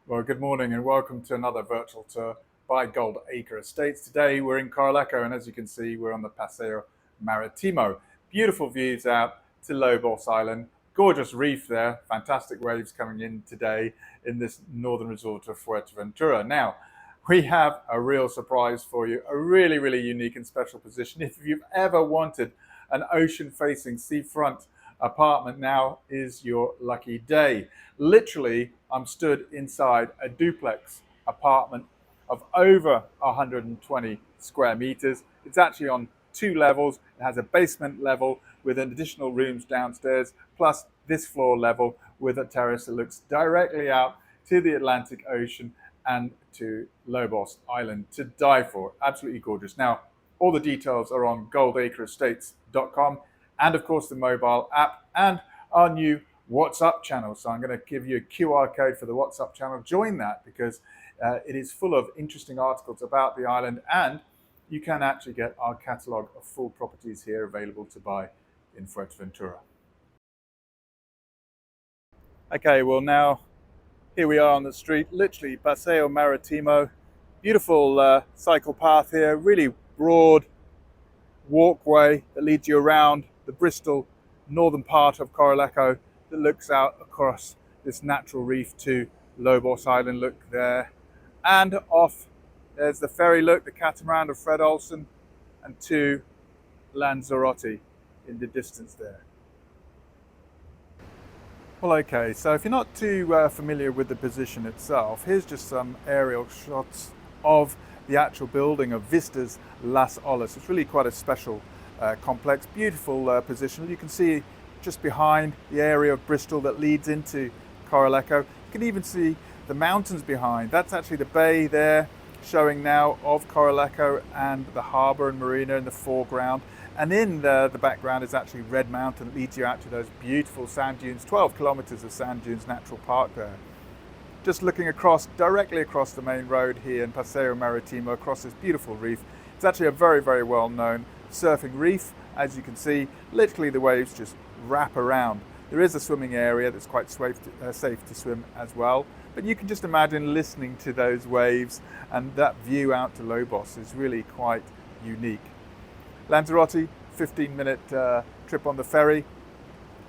Well, good morning and welcome to another virtual tour by Goldacre Estates. Today we're in Coraleco, and as you can see, we're on the Paseo Maritimo. Beautiful views out to Lobos Island. Gorgeous reef there, fantastic waves coming in today in this northern resort of Fuerteventura. Now, we have a real surprise for you, a really unique and special position. If you've ever wanted an ocean-facing seafront apartment, now is your lucky day. Literally, I'm stood inside a duplex apartment of over 120 square meters. It's actually on two levels. It has a basement level with additional rooms downstairs, plus this floor level with a terrace that looks directly out to the Atlantic Ocean and to Lobos Island. To die for. Absolutely gorgeous. Now, all the details are on goldacreestates.com, and of course the mobile app and our new WhatsApp channel. So I'm going to give you a QR code for the WhatsApp channel. Join that because it is full of interesting articles about the island, and you can actually get our catalogue of full properties here available to buy in Fuerteventura. Okay, well now here we are on the street, literally Paseo Maritimo. Beautiful cycle path here, really broad walkway that leads you around the Bristol northern part of Coraleco that looks out across this natural reef to Lobos Island. Look there, and off there's the ferry, look, the catamaran of Fred Olsen, and to Lanzarote in the distance there. Well, okay, so if you're not too familiar with the position itself, here's just some aerial shots of the actual building of Vistas Las Olas. It's really quite a special complex, beautiful position. You can see just behind the area of Bristol that leads into Coraleco. You can even see the mountains behind. That's actually the bay there, showing now of Coraleco, and the harbour and marina in the foreground. And in the background is actually Red Mountain that leads you out to those beautiful sand dunes, 12 kilometres of sand dunes natural park there. Just looking across, directly across the main road here in Paseo Maritimo, across this beautiful reef. It's actually a very well known surfing reef. As you can see, literally the waves just wrap around. There is a swimming area that's quite safe to swim as well. But you can just imagine listening to those waves, and that view out to Lobos is really quite unique. Lanzarote, 15-minute trip on the ferry.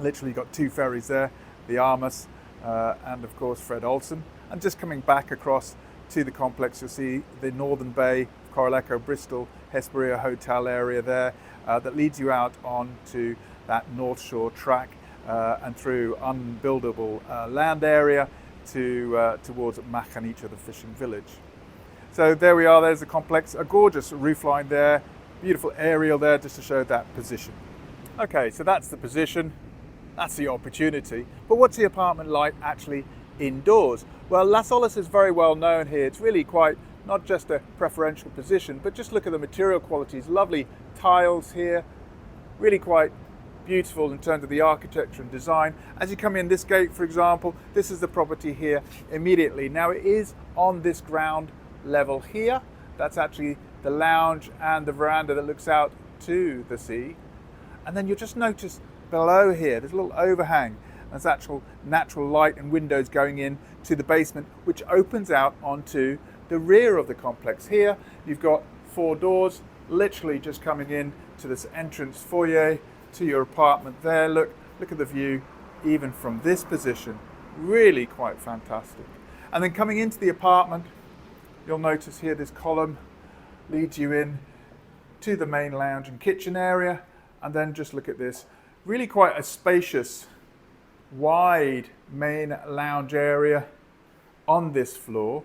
Literally got two ferries there, the Armas and of course Fred Olsen. And just coming back across to the complex, you'll see the northern bay, Coraleco, Bristol, Hesperia Hotel area there that leads you out onto that North Shore track and through unbuildable land area towards Macanicho, the fishing village. So there we are, there's the complex, a gorgeous roofline there, beautiful aerial there just to show that position. Okay, so that's the position, that's the opportunity. But what's the apartment like actually indoors? Well, Las Olas is very well known here. It's really quite not just a preferential position, but just look at the material qualities. Lovely tiles here, really quite beautiful in terms of the architecture and design. As you come in this gate, for example, this is the property here immediately. Now it is on this ground level here. That's actually the lounge and the veranda that looks out to the sea. And then you'll just notice below here, there's a little overhang. There's actual natural light and windows going in to the basement, which opens out onto the rear of the complex. Here, you've got four doors, literally just coming in to this entrance foyer to your apartment there. Look at the view, even from this position, really quite fantastic. And then coming into the apartment, you'll notice here this column leads you in to the main lounge and kitchen area. And then just look at this, really quite a spacious, wide main lounge area on this floor.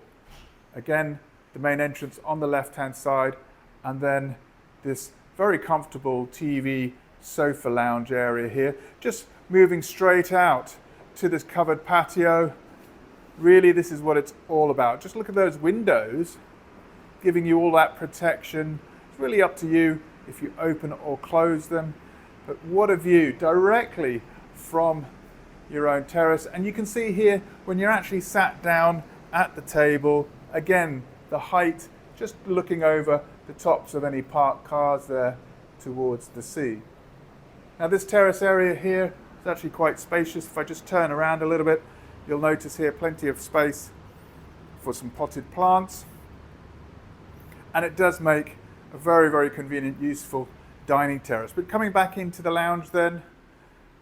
Again, the main entrance on the left-hand side, and then this very comfortable TV sofa lounge area here. Just moving straight out to this covered patio. Really, this is what it's all about. Just look at those windows, giving you all that protection. It's really up to you if you open or close them. But what a view directly from your own terrace. And you can see here when you're actually sat down at the table, again, the height, just looking over the tops of any parked cars there towards the sea. Now this terrace area here is actually quite spacious. If I just turn around a little bit, you'll notice here plenty of space for some potted plants. And it does make a very, very convenient, useful dining terrace. But coming back into the lounge then,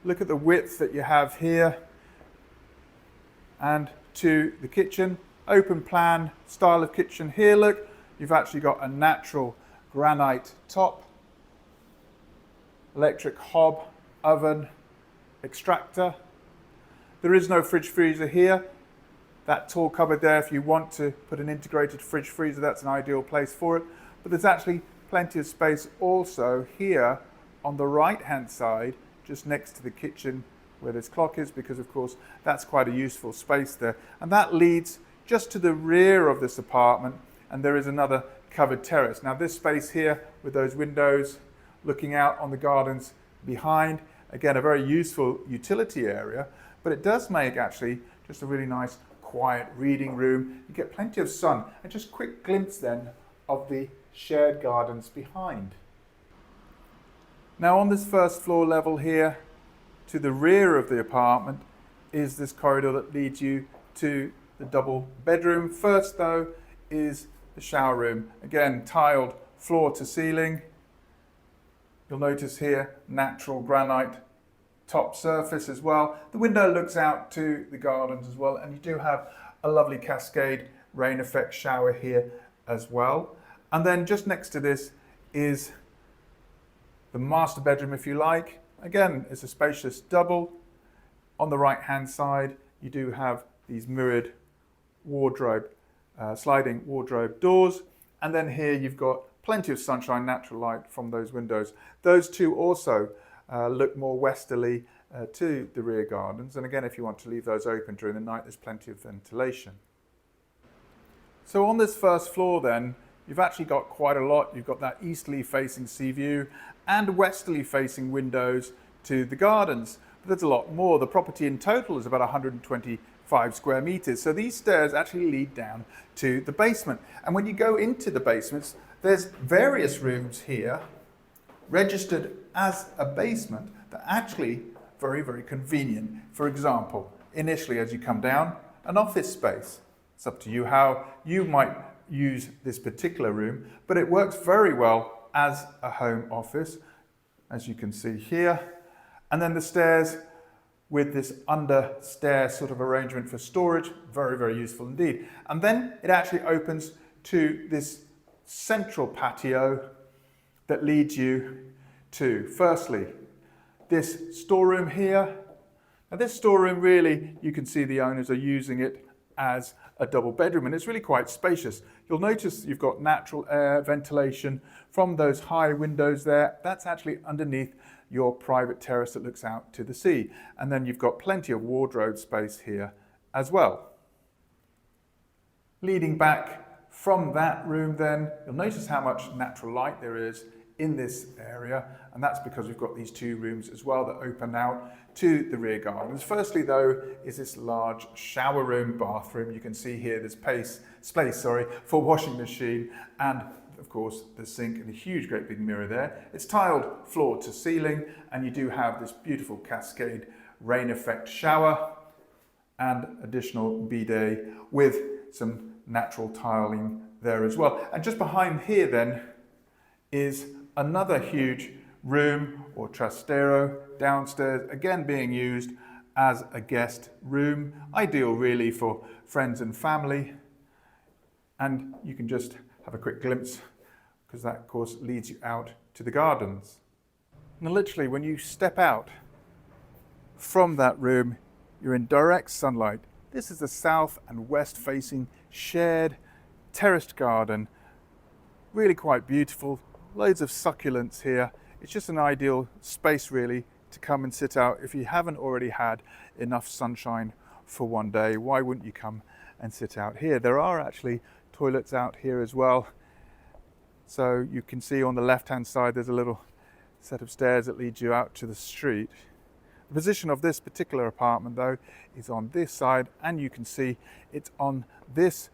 look at the width that you have here. And to the kitchen, open plan style of kitchen here. Look, you've actually got a natural granite top, electric hob, oven, extractor. There is no fridge freezer here. That tall cupboard there, if you want to put an integrated fridge freezer, that's an ideal place for it. But there's actually plenty of space also here on the right hand side, just next to the kitchen where this clock is, because of course that's quite a useful space there. And that leads just to the rear of this apartment, and there is another covered terrace. Now this space here with those windows looking out on the gardens behind, again a very useful utility area, but it does make actually just a really nice quiet reading room. You get plenty of sun, and just a quick glimpse then of the shared gardens behind. Now on this first floor level here, to the rear of the apartment is this corridor that leads you to the double bedroom. First though is the shower room. Again, tiled floor to ceiling. You'll notice here natural granite top surface as well. The window looks out to the gardens as well, and you do have a lovely cascade rain effect shower here as well. And then just next to this is the master bedroom, if you like. Again, it's a spacious double. On the right hand side you do have these mirrored wardrobe, sliding wardrobe doors, and then here you've got plenty of sunshine, natural light from those windows. Those two also look more westerly to the rear gardens, and again if you want to leave those open during the night, there's plenty of ventilation. So on this first floor then, you've actually got quite a lot. You've got that easterly facing sea view and westerly facing windows to the gardens. But there's a lot more. The property in total is about 125 square meters. So these stairs actually lead down to the basement. And when you go into the basements, there's various rooms here registered as a basement that are actually very, very convenient. For example, initially as you come down, an office space. It's up to you how you might use this particular room, but it works very well as a home office, as you can see here. And then the stairs with this under stair sort of arrangement for storage, very, very useful indeed. And then it actually opens to this central patio that leads you to, firstly, this storeroom here. Now this storeroom really, you can see the owners are using it as a double bedroom, and it's really quite spacious. You'll notice you've got natural air ventilation from those high windows there. That's actually underneath your private terrace that looks out to the sea. And then you've got plenty of wardrobe space here as well. Leading back from that room then, you'll notice how much natural light there is in this area, and that's because we've got these two rooms as well that open out to the rear gardens. Firstly though is this large shower room, bathroom. You can see here there's space for washing machine, and of course the sink and a huge great big mirror there. It's tiled floor to ceiling, and you do have this beautiful cascade rain effect shower and additional bidet with some natural tiling there as well. And just behind here then is another huge room or trastero downstairs, again being used as a guest room, ideal really for friends and family. And you can just have a quick glimpse, because that of course leads you out to the gardens. Now literally when you step out from that room, you're in direct sunlight. This is the south and west facing shared terraced garden, really quite beautiful. Loads of succulents here. It's just an ideal space really to come and sit out. If you haven't already had enough sunshine for one day, why wouldn't you come and sit out here? There are actually toilets out here as well. So you can see on the left hand side there's a little set of stairs that lead you out to the street. The position of this particular apartment though is on this side, and you can see it's on this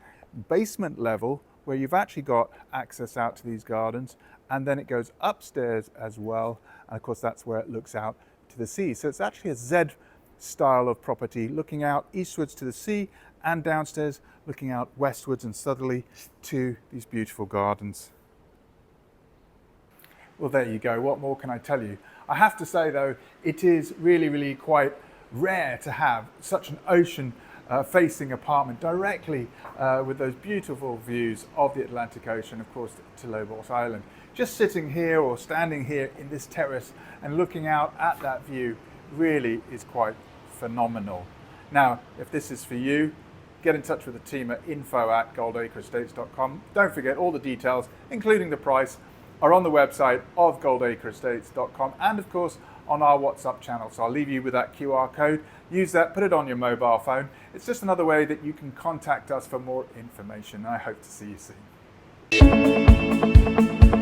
basement level where you've actually got access out to these gardens, and then it goes upstairs as well, and of course that's where it looks out to the sea. So it's actually a Z style of property looking out eastwards to the sea and downstairs, looking out westwards and southerly to these beautiful gardens. Well, there you go. What more can I tell you? I have to say, though, it is really quite rare to have such an ocean facing apartment directly with those beautiful views of the Atlantic Ocean, of course, to Lobos Island. Just sitting here or standing here in this terrace and looking out at that view really is quite phenomenal. Now, if this is for you, get in touch with the team at info@goldacreestates.com. Don't forget, all the details, including the price, are on the website of goldacreestates.com and of course on our WhatsApp channel. So I'll leave you with that QR code. Use that, put it on your mobile phone. It's just another way that you can contact us for more information. I hope to see you soon.